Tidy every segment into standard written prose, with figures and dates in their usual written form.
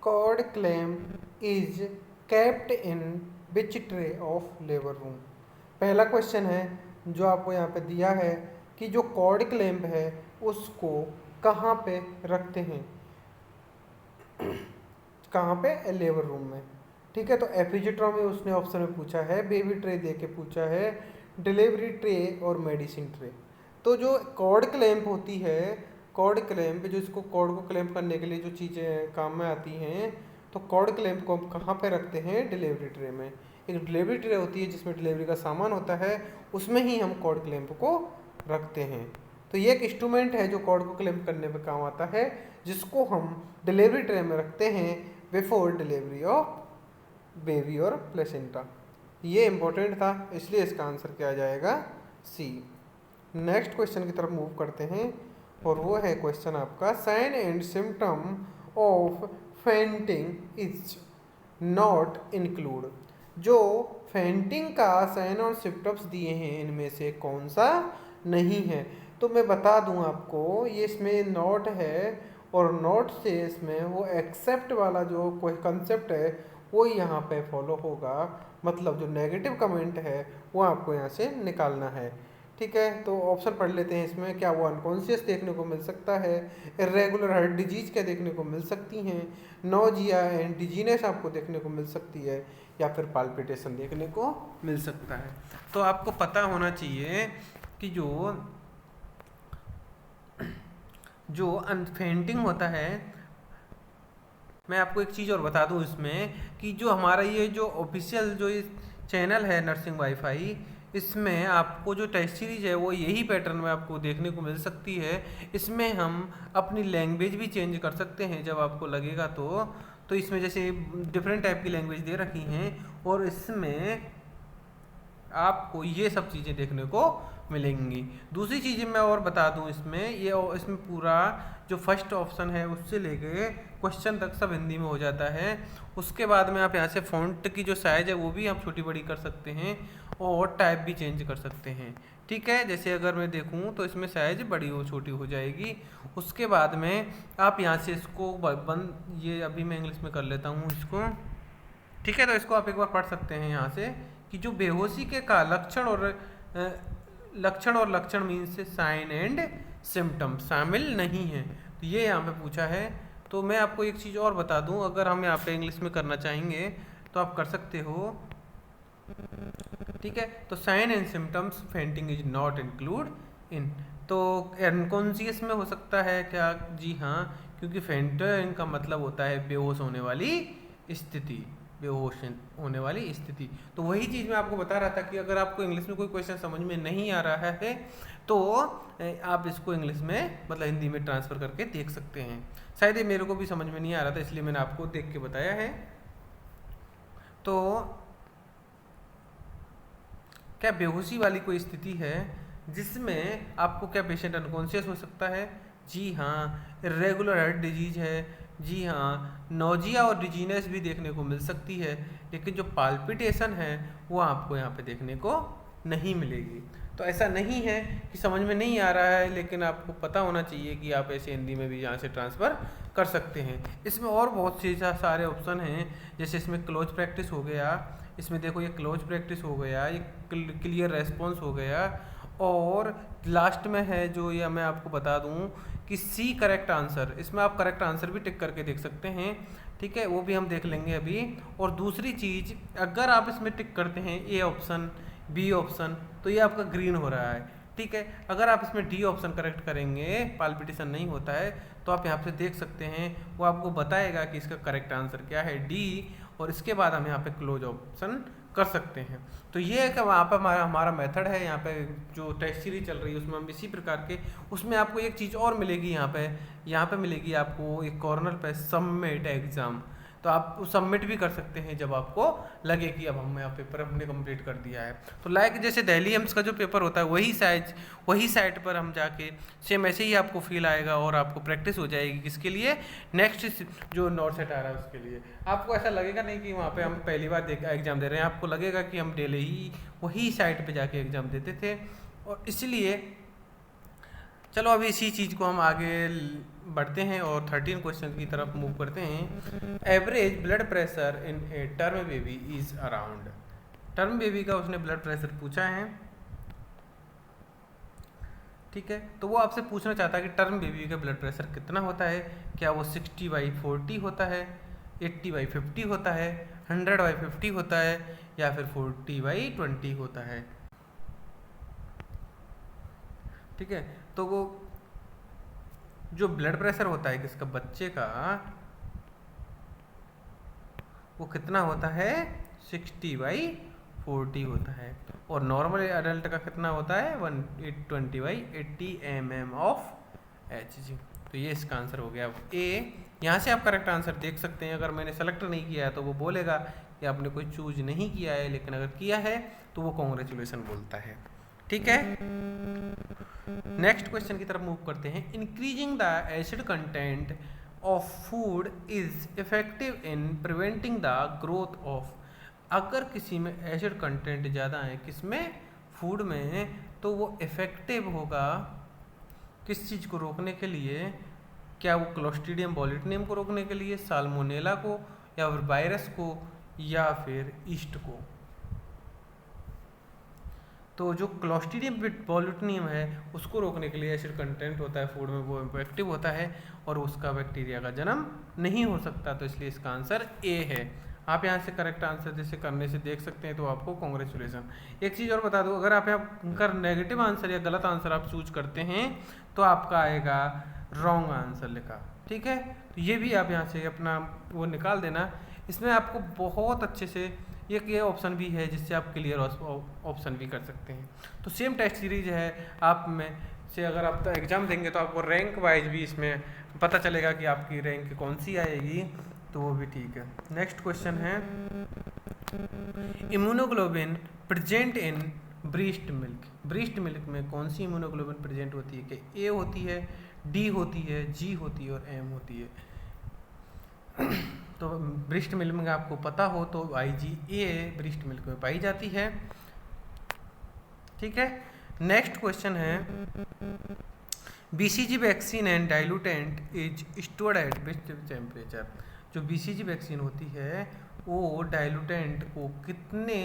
Cord clamp is kept in which tray of labour room. पहला question है जो आपको यहाँ पे दिया है कि जो कॉर्ड क्लैंप है उसको कहाँ पे रखते हैं, कहाँ पे, लेबर रूम में। ठीक है, तो एफिजिट्रॉ में उसने ऑप्शन में पूछा है, बेबी ट्रे दे के पूछा है, डिलीवरी ट्रे और मेडिसिन ट्रे। तो जो कॉर्ड क्लैंप होती है, कॉर्ड क्लैंप जो इसको कॉर्ड को क्लैंप करने के लिए जो चीज़ें काम में आती हैं, तो कॉर्ड क्लैंप को हम कहाँ पे रखते हैं, डिलीवरी ट्रे में। एक डिलीवरी ट्रे होती है जिसमें डिलीवरी का सामान होता है, उसमें ही हम कॉर्ड क्लैंप को रखते हैं। तो ये एक इंस्ट्रूमेंट है जो कॉर्ड को क्लैंप करने में काम आता है, जिसको हम डिलीवरी ट्रे में रखते हैं बिफोर डिलीवरी ऑफ बेबी और प्लेसेंटा। ये इंपॉर्टेंट था, इसलिए इसका आंसर क्या आ जाएगा, सी। नेक्स्ट क्वेश्चन की तरफ मूव करते हैं और वो है क्वेश्चन आपका, sign and symptom of fainting is not include. जो फेंटिंग का साइन और सिम्टम्स दिए हैं इनमें से कौन सा नहीं है। तो मैं बता दूं आपको, ये इसमें नॉट है और नॉट से इसमें वो एक्सेप्ट वाला जो कोई कंसेप्ट है वो यहाँ पे फॉलो होगा। मतलब जो नेगेटिव कमेंट है वो आपको यहाँ से निकालना है। ठीक है, तो ऑप्शन पढ़ लेते हैं इसमें। क्या वो अनकॉन्शियस देखने को मिल सकता है, इरेगुलर हार्ट डिजीज क्या देखने को मिल सकती हैं, नोजिया एंड डिजीनेस आपको देखने को मिल सकती है, या फिर पाल्पिटेशन देखने को मिल सकता है। तो आपको पता होना चाहिए कि जो अनफेंटिंग होता है, मैं आपको एक चीज़ और बता दूं इसमें कि जो हमारा ये जो ऑफिशियल जो ये चैनल है नर्सिंग वाईफाई, इसमें आपको जो टेस्ट सीरीज है वो यही पैटर्न में आपको देखने को मिल सकती है। इसमें हम अपनी लैंग्वेज भी चेंज कर सकते हैं जब आपको लगेगा तो इसमें जैसे डिफरेंट टाइप की लैंग्वेज दे रखी हैं और इसमें आपको ये सब चीज़ें देखने को मिलेंगी। दूसरी चीज़ें मैं और बता दूं इसमें पूरा जो फर्स्ट ऑप्शन है उससे लेके क्वेश्चन तक सब हिंदी में हो जाता है। उसके बाद में आप यहाँ से फ़ॉन्ट की जो साइज़ है वो भी आप छोटी बड़ी कर सकते हैं और टाइप भी चेंज कर सकते हैं। ठीक है, जैसे अगर मैं देखूँ तो इसमें साइज़ बड़ी हो छोटी हो जाएगी। उसके बाद में आप यहाँ से इसको बंद, ये अभी मैं इंग्लिश में कर लेता हूँ इसको। ठीक है, तो इसको आप एक बार पढ़ सकते हैं यहाँ से कि जो बेहोशी के का लक्षण और लक्षण मीन्स से साइन एंड सिम्टम शामिल नहीं है। तो ये यहाँ पे पूछा है। तो मैं आपको एक चीज़ और बता दूं, अगर हम यहाँ पे इंग्लिश में करना चाहेंगे तो आप कर सकते हो। ठीक है, तो sign and symptoms fainting is not include in. तो अनकॉन्शियस में हो सकता है क्या, जी हाँ, क्योंकि फेंटिंग का मतलब होता है बेहोश होने वाली स्थिति, बेहोश होने वाली स्थिति। तो वही चीज़ मैं आपको बता रहा था कि अगर आपको इंग्लिश में कोई क्वेश्चन समझ में नहीं आ रहा है तो आप इसको इंग्लिश में मतलब हिंदी में ट्रांसफ़र करके देख सकते हैं। शायद ये मेरे को भी समझ में नहीं आ रहा था, इसलिए मैंने आपको देख के बताया है। तो क्या बेहोशी वाली कोई स्थिति है जिसमें आपको क्या पेशेंट अनकॉन्शियस हो सकता है, जी हाँ। इरेगुलर हार्ट डिजीज है, जी हाँ। नोजिया और डिजीनेस भी देखने को मिल सकती है, लेकिन जो पाल्पिटेशन है वो आपको यहाँ पे देखने को नहीं मिलेगी। तो ऐसा नहीं है कि समझ में नहीं आ रहा है, लेकिन आपको पता होना चाहिए कि आप ऐसे हिंदी में भी यहाँ से ट्रांसफ़र कर सकते हैं। इसमें और बहुत से सारे ऑप्शन हैं, जैसे इसमें क्लोज प्रैक्टिस हो गया, इसमें देखो ये क्लोज प्रैक्टिस हो गया, ये क्लियर रेस्पॉन्स हो गया, और लास्ट में है जो ये मैं आपको बता दूं कि सी करेक्ट आंसर, इसमें आप करेक्ट आंसर भी टिक करके देख सकते हैं। ठीक है, वो भी हम देख लेंगे अभी। और दूसरी चीज़, अगर आप इसमें टिक करते हैं ए ऑप्शन, बी ऑप्शन, तो ये आपका ग्रीन हो रहा है। ठीक है, अगर आप इसमें डी ऑप्शन करेक्ट करेंगे, पाल्पिटेशन नहीं होता है, तो आप यहाँ पे देख सकते हैं वो आपको बताएगा कि इसका करेक्ट आंसर क्या है, डी। और इसके बाद हम यहाँ पे क्लोज ऑप्शन कर सकते हैं। तो ये एक वहाँ पर हमारा मेथड है। यहाँ पे जो टेस्ट सीरीज चल रही है उसमें हम इसी प्रकार के, उसमें आपको एक चीज़ और मिलेगी, यहाँ पे मिलेगी आपको एक कॉर्नर पे सबमिट एग्ज़ाम। तो आप सबमिट भी कर सकते हैं जब आपको लगे कि अब हम यहाँ पेपर हमने कंप्लीट कर दिया है। तो लाइक जैसे दिल्ली एम्स का जो पेपर होता है वही साइट पर हम जाके सेम ऐसे ही आपको फील आएगा और आपको प्रैक्टिस हो जाएगी किसके लिए, नेक्स्ट जो नॉर्थ सेट आ रहा है उसके लिए। आपको ऐसा लगेगा नहीं कि वहाँ पे हम पहली बार एग्ज़ाम दे रहे हैं, आपको लगेगा कि हम डेली ही वही साइट पर जाके एग्ज़ाम देते थे। और इसलिए चलो अभी इसी चीज़ को हम आगे बढ़ते हैं और 13 क्वेश्चन की तरफ मूव करते हैं। Average blood pressure in a term baby is around. Term baby का उसने ब्लड प्रेशर पूछा है, ठीक है। तो वो आपसे पूछना चाहता है कि टर्म बेबी का ब्लड प्रेशर कितना होता है, क्या वो 60/40 होता है, 80/50 होता है, 100/50 होता है, या फिर 40/20 होता है, ठीक है। तो वो जो ब्लड प्रेशर होता है किसका, बच्चे का, वो कितना होता है, 60/40 होता है। और नॉर्मल अडल्ट का कितना होता है, 120/80 mm ऑफ Hg। तो ये इसका आंसर हो गया ए। यहाँ से आप करेक्ट आंसर देख सकते हैं। अगर मैंने सेलेक्ट नहीं किया है तो वो बोलेगा कि आपने कोई चूज नहीं किया है, लेकिन अगर किया है तो वो कॉन्ग्रेचुलेसन बोलता है, ठीक है। नेक्स्ट क्वेश्चन की तरफ मूव करते हैं। Increasing the acid content of food is effective in preventing the growth of. अगर किसी में एसिड कंटेंट ज़्यादा है, किसमें, फूड में, तो वो इफेक्टिव होगा किस चीज़ को रोकने के लिए, क्या वो क्लोस्ट्रीडियम बोलिटिनियम को रोकने के लिए, साल्मोनेला को, या फिर वायरस को, या फिर ईस्ट को। तो जो क्लोस्ट्रीडियम बोलिटिनियम है उसको रोकने के लिए एसिड कंटेंट होता है फूड में, वो इफेक्टिव होता है और उसका बैक्टीरिया का जन्म नहीं हो सकता। तो इसलिए इसका आंसर ए है। आप यहाँ से करेक्ट आंसर जैसे करने से देख सकते हैं, तो आपको कॉन्ग्रेचुलेसन। एक चीज़ और बता दूँ, अगर आप यहाँ नेगेटिव आंसर या गलत आंसर आप चूज करते हैं तो आपका आएगा रॉन्ग आंसर लिखा, ठीक है। तो ये भी आप यहाँ से अपना वो निकाल देना। इसमें आपको बहुत अच्छे से एक ये ऑप्शन भी है जिससे आप क्लियर ऑप्शन भी कर सकते हैं। तो सेम टेस्ट सीरीज है, आप में से अगर आप एग्ज़ाम देंगे तो आपको रैंक वाइज भी इसमें पता चलेगा कि आपकी रैंक कौन सी आएगी, तो वो भी ठीक है। नेक्स्ट क्वेश्चन है, immunoglobulin present in breast milk. Breast milk में कौन सी इम्यूनोग्लोबिन प्रेजेंट होती है, कि ए होती है, डी होती है, जी होती है और एम होती है। तो ब्रीस्ट मिल्क में आपको पता हो तो IgA ब्रीस्ट मिल्क में पाई जाती है, ठीक है। नेक्स्ट क्वेश्चन है, BCG vaccine and diluent is stored at which temperature. जो BCG वैक्सीन होती है वो डाइल्यूटेंट को कितने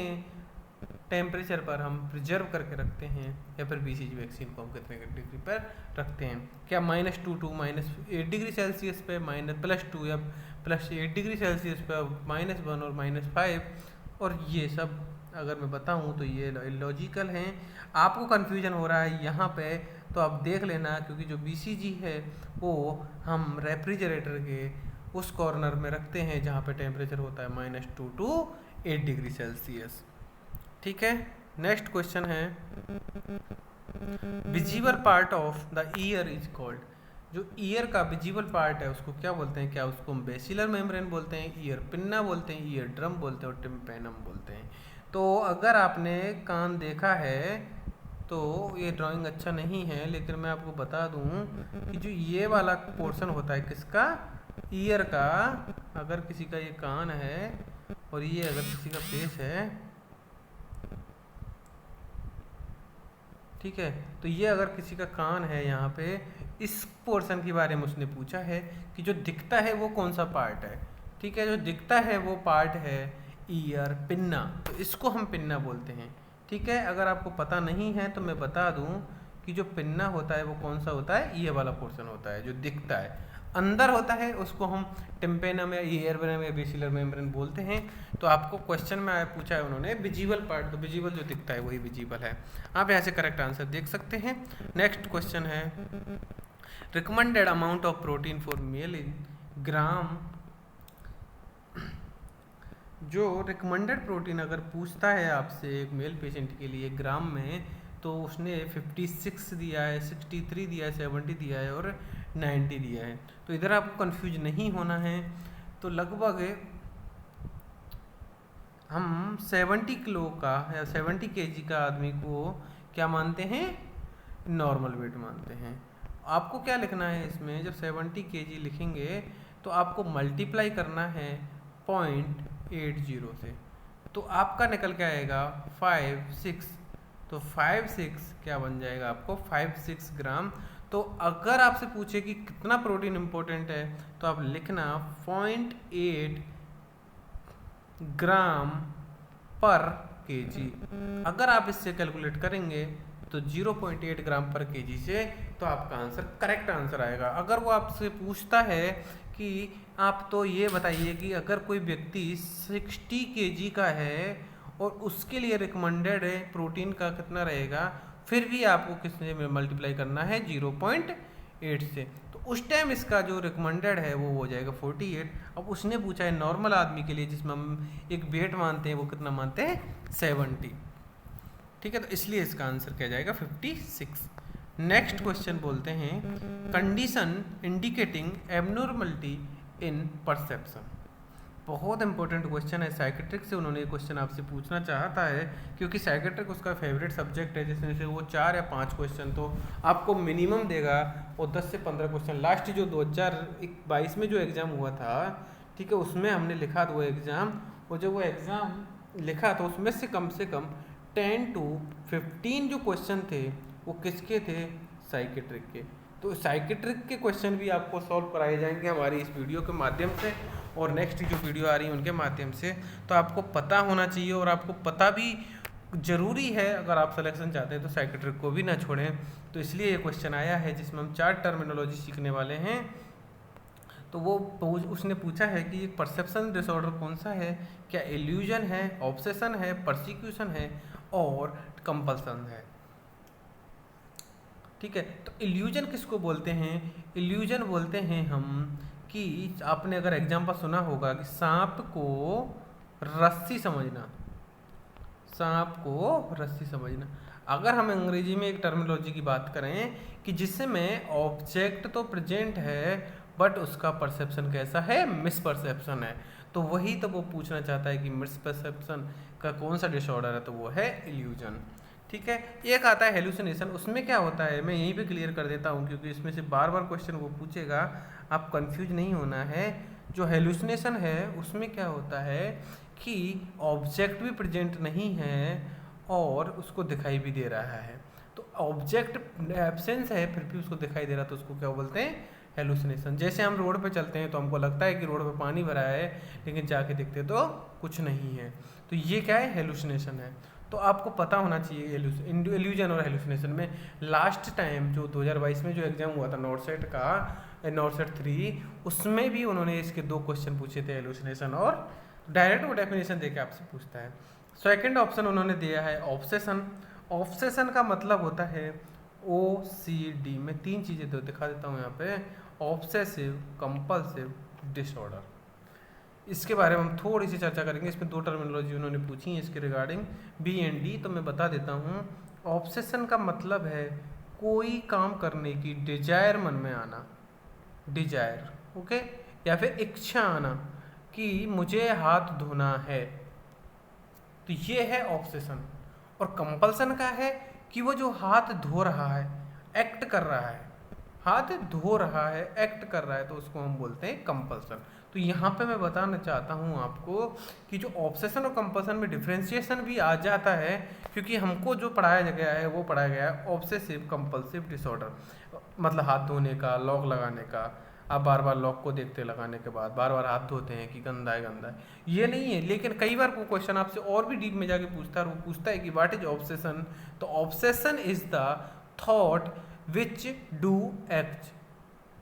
टेम्परेचर पर हम प्रिजर्व करके रखते हैं, या फिर BCG वैक्सीन को हम कितने डिग्री पर रखते हैं, क्या -2 to -8 डिग्री सेल्सियस पे, +2 या +8 डिग्री सेल्सियस पे, -1 और -5। और ये सब अगर मैं बताऊं तो ये लॉजिकल हैं। आपको कन्फ्यूजन हो रहा है यहाँ पे तो आप देख लेना, क्योंकि जो BCG है वो हम रेफ्रिजरेटर के उस कॉर्नर में रखते हैं जहाँ पे टेम्परेचर होता है -2 to 8 डिग्री सेल्सियस, ठीक है। नेक्स्ट क्वेश्चन है, visible part of the year is called. जो ईयर का विजिबल पार्ट है उसको क्या बोलते हैं, क्या उसको हम बेसिलर मेम्ब्रेन बोलते हैं, ईयर पिन्ना बोलते हैं, ईयर ड्रम बोलते हैं और टिम्पेनम बोलते हैं। तो अगर आपने कान देखा है तो ये ड्राइंग अच्छा नहीं है, लेकिन मैं आपको बता दूं कि जो ये वाला पोर्शन होता है किसका, ईयर का, अगर किसी का ये कान है और ये अगर किसी का फेस है, ठीक है, तो ये अगर किसी का कान है यहाँ पे, इस पोर्शन के बारे में उसने पूछा है कि जो दिखता है वो कौन सा पार्ट है, ठीक है। जो दिखता है वो पार्ट है ईयर पिन्ना, तो इसको हम पिन्ना बोलते हैं, ठीक है। अगर आपको पता नहीं है तो मैं बता दूं कि जो पिन्ना होता है वो कौन सा होता है, ये वाला पोर्शन होता है जो दिखता है। अंदर होता है उसको हम टिम्पेनम या ईयर पिन्ना या बेसिलर मेम्ब्रेन बोलते हैं। तो आपको क्वेश्चन में पूछा है उन्होंने विजिबल पार्ट, तो विजिबल जो दिखता है वही विजिबल है। आप यहाँ से करेक्ट आंसर देख सकते हैं। नेक्स्ट क्वेश्चन है, recommended amount of protein for male in gram. जो रिकमेंडेड प्रोटीन अगर पूछता है आपसे एक मेल पेशेंट के लिए ग्राम में, तो उसने 56 दिया है, 63 दिया है, 70 दिया है और 90 दिया है। तो इधर आपको कंफ्यूज नहीं होना है। तो लगभग हम 70 किलो का या 70 केजी का आदमी को क्या मानते हैं, नॉर्मल वेट मानते हैं। आपको क्या लिखना है इसमें, जब 70 केजी लिखेंगे तो आपको मल्टीप्लाई करना है 0.80 से, तो आपका निकल के आएगा 5-6। तो 5-6 क्या बन जाएगा आपको 5-6 ग्राम। तो अगर आपसे पूछे कि कितना प्रोटीन इंपॉर्टेंट है तो आप लिखना 0.8 ग्राम पर केजी। अगर आप इससे कैलकुलेट करेंगे तो 0.8 ग्राम पर केजी से तो आपका आंसर करेक्ट आंसर आएगा। अगर वो आपसे पूछता है कि आप तो ये बताइए कि अगर कोई व्यक्ति 60 केजी का है और उसके लिए रिकमेंडेड प्रोटीन का कितना रहेगा, फिर भी आपको किससे मल्टीप्लाई करना है 0.8 से, तो उस टाइम इसका जो रिकमेंडेड है वो हो जाएगा 48। अब उसने पूछा है नॉर्मल आदमी के लिए जिसमें हम एक वेट मानते हैं, वो कितना मानते हैं 70। ठीक है, तो इसलिए इसका आंसर क्या जाएगा 56। नेक्स्ट क्वेश्चन बोलते हैं कंडीशन इंडिकेटिंग एबनॉर्मलिटी इन परसेप्शन। बहुत इंपॉर्टेंट क्वेश्चन है, साइकेट्रिक से उन्होंने ये क्वेश्चन आपसे पूछना चाहता है क्योंकि साइकेट्रिक उसका फेवरेट सब्जेक्ट है, जिसमें से वो 4 या 5 क्वेश्चन तो आपको मिनिमम देगा और 10 से 15 क्वेश्चन। लास्ट जो 2022 में जो एग्ज़ाम हुआ था, ठीक है, उसमें हमने लिखा था वो एग्ज़ाम, और जब वो एग्ज़ाम लिखा तो उसमें से कम 10 to 15 जो क्वेश्चन थे वो किसके थे, साइकेट्रिक के। तो साइकेट्रिक के क्वेश्चन भी आपको सॉल्व कराए जाएंगे हमारी इस वीडियो के माध्यम से और नेक्स्ट जो वीडियो आ रही है उनके माध्यम से। तो आपको पता होना चाहिए और आपको पता भी ज़रूरी है, अगर आप सिलेक्शन चाहते हैं तो साइकेट्रिक को भी ना छोड़ें। तो इसलिए ये क्वेश्चन आया है जिसमें हम 4 टर्मिनोलॉजी सीखने वाले हैं। तो वो उसने पूछा है कि एक परसेप्शन डिसऑर्डर कौन सा है, क्या इल्यूजन है, ऑब्सेशन है, परसिक्यूशन है और कंपल्सन है। ठीक है, तो इल्यूजन किसको बोलते हैं, इल्यूजन बोलते हैं हम कि आपने अगर एग्जाम्पल सुना होगा कि सांप को रस्सी समझना, सांप को रस्सी समझना। अगर हम अंग्रेजी में एक टर्मिनोलॉजी की बात करें कि जिसमें ऑब्जेक्ट तो प्रेजेंट है बट उसका परसेप्शन कैसा है, मिसपरसेप्शन है, तो वही तो वो पूछना चाहता है कि मिसपरसेप्शन का कौन सा डिसऑर्डर है, तो वो है इल्यूजन। ठीक है, एक आता है हेलुसिनेशन। उसमें क्या होता है मैं यहीं पे क्लियर कर देता हूँ क्योंकि इसमें से बार बार क्वेश्चन वो पूछेगा, आप कंफ्यूज नहीं होना है। जो हेलुसिनेशन है उसमें क्या होता है कि ऑब्जेक्ट भी प्रेजेंट नहीं है और उसको दिखाई भी दे रहा है, तो ऑब्जेक्ट एब्सेंस है फिर भी उसको दिखाई दे रहा, तो उसको क्या बोलते हैं, हेलुसिनेशन। जैसे हम रोड पे चलते हैं तो हमको लगता है कि रोड पे पानी भरा है लेकिन जाके देखते तो कुछ नहीं है, तो ये क्या है, हेलुसिनेशन है। तो आपको पता होना चाहिए इल्यूजन और हेलुसिनेशन में। लास्ट टाइम जो 2022 में जो एग्जाम हुआ था नॉर्सेट का, नॉर्सेट 3, उसमें भी उन्होंने इसके 2 क्वेश्चन पूछे थे, हेलुसिनेशन और डायरेक्ट वो डेफिनेशन देके आपसे पूछता है। सेकंड ऑप्शन उन्होंने दिया है ऑब्सेशन। ऑब्सेशन का मतलब होता है OCD में 3 चीज़ें तो दिखा देता हूँ यहाँ पे, ऑब्सेसिव कंपल्सिव डिसऑर्डर। इसके बारे में हम थोड़ी सी चर्चा करेंगे। इसमें 2 टर्मिनोलॉजी उन्होंने पूछी है इसके रिगार्डिंग BND, तो मैं बता देता हूँ। ऑब्सेशन का मतलब है कोई काम करने की डिजायर मन में आना, डिजायर, ओके, या फिर इच्छा आना कि मुझे हाथ धोना है, तो ये है ऑब्सेशन। और कंपल्सन का है कि वो जो हाथ धो रहा है, एक्ट कर रहा है, हाथ धो रहा है, एक्ट कर रहा है, तो उसको हम बोलते हैं कंपल्सन। तो यहाँ पे मैं बताना चाहता हूँ आपको कि जो ऑब्सेशन और कंपल्सन में डिफ्रेंशिएशन भी आ जाता है, क्योंकि हमको जो पढ़ाया गया है वो पढ़ाया गया है ऑब्सेसिव कंपल्सिव डिसऑर्डर, मतलब हाथ धोने का, लॉक लगाने का। आप बार बार लॉक को देखते लगाने के बाद बार बार हाथ धोते हैं कि गंदा है गंदा है, ये नहीं है। लेकिन कई बार वो क्वेश्चन आपसे और भी डीप में जाके पूछता है, और वो पूछता है कि व्हाट इज ऑब्सेशन। तो obsession is the thought which do act,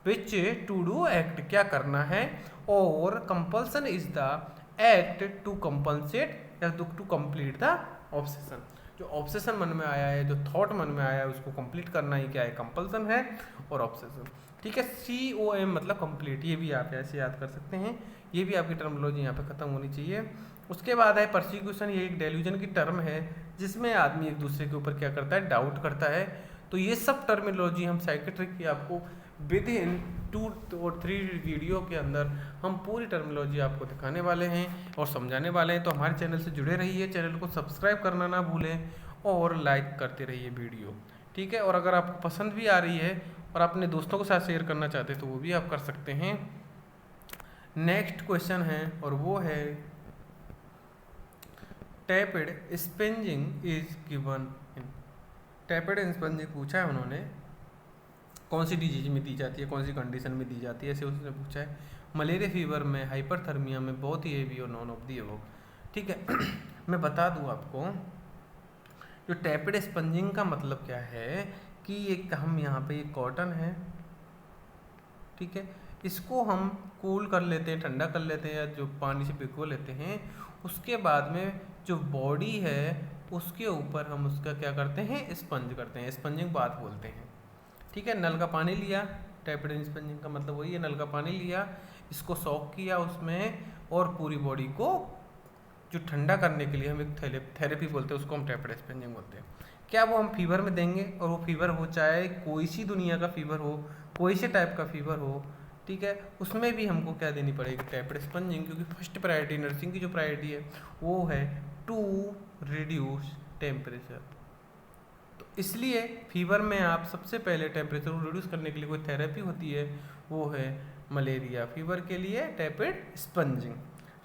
which to do act, क्या करना है, और compulsion is the act to compensate या टू कंप्लीट द ऑब्सेशन। जो ऑब्सेशन मन में आया है, जो थॉट मन में आया है, उसको कंप्लीट करना ही क्या है, कंपल्सन है और ऑब्सेशन। ठीक है, COM मतलब कंप्लीट, ये भी आप ऐसे याद कर सकते हैं। ये भी आपकी टर्मिनोलॉजी यहाँ पे खत्म होनी चाहिए। उसके बाद है परसिक्यूशन। ये एक डेल्यूजन की टर्म है जिसमें आदमी एक दूसरे के ऊपर क्या करता है, डाउट करता है। तो ये सब टर्मिनोलॉजी हम साइकेट्रिक की आपको विद इन 2 और 3 वीडियो के अंदर हम पूरी टर्मिनोलॉजी आपको दिखाने वाले हैं और समझाने वाले हैं। तो हमारे चैनल से जुड़े रहिए, चैनल को सब्सक्राइब करना ना भूलें और लाइक करते रहिए वीडियो। ठीक है, और अगर आपको पसंद भी आ रही है और अपने दोस्तों के साथ शेयर करना चाहते हैं तो वो भी आप कर सकते हैं। नेक्स्ट क्वेश्चन है और वो है tapped sponging is given in. Tapped sponging पूछा है उन्होंने कौन सी डिजीज में दी जाती है, कौन सी कंडीशन में दी जाती है, ऐसे उसने पूछा है। मलेरिया फीवर में, हाइपरथर्मिया में, बोथ ये भी और नॉन ऑफ दी अबव। ठीक है। मैं बता दूं आपको, जो टैपिड स्पंजिंग का मतलब क्या है कि एक हम यहाँ पे एक कॉटन है, ठीक है, इसको हम कूल कर लेते हैं, ठंडा कर लेते हैं, या जो पानी से भिगो लेते हैं, उसके बाद में जो बॉडी है उसके ऊपर हम उसका क्या करते हैं, स्पंज करते हैं, स्पंजिंग बात बोलते हैं। ठीक है, नल का पानी लिया, टैपिड स्पंजिंग का मतलब वही है, नल का पानी लिया, इसको सॉक किया उसमें, और पूरी बॉडी को जो ठंडा करने के लिए हम एक थेरेपी बोलते हैं, उसको हम टैपिड स्पंजिंग बोलते हैं। क्या वो हम फीवर में देंगे, और वो फीवर हो चाहे कोई सी दुनिया का फीवर हो, कोई से टाइप का फीवर हो, ठीक है, उसमें भी हमको क्या देनी पड़ेगी, टैपिड स्पंजिंग, क्योंकि फर्स्ट प्रायोरिटी नर्सिंग की जो प्रायोरिटी है वो है टू रिड्यूस टेम्परेचर। तो इसलिए फीवर में आप सबसे पहले टेम्परेचर को रिड्यूस करने के लिए कोई थेरेपी होती है, वो है मलेरिया फीवर के लिए टैपिड स्पंजिंग।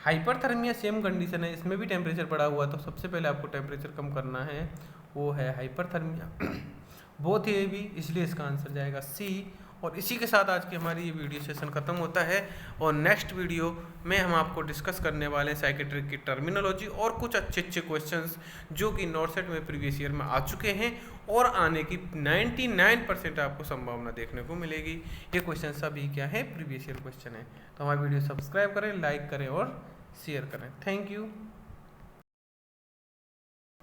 हाइपरथर्मिया सेम कंडीशन है, इसमें भी टेम्परेचर बढ़ा हुआ, तो सबसे पहले आपको टेम्परेचर कम करना है, वो है हाइपरथर्मिया। बोथ ये भी, इसलिए इसका आंसर जाएगा सी। और इसी के साथ आज की हमारी ये वीडियो सेशन खत्म होता है, और नेक्स्ट वीडियो में हम आपको डिस्कस करने वाले हैं साइकेट्रिक की टर्मिनोलॉजी और कुछ अच्छे क्वेश्चंस जो कि नॉर्सेट में प्रीवियस ईयर में आ चुके हैं, और आने की 99% आपको संभावना देखने को मिलेगी। ये क्वेश्चन सभी क्या है, प्रीवियस ईयर क्वेश्चन है। तो हमारी वीडियो सब्सक्राइब करें, लाइक करें और शेयर करें। Thank you.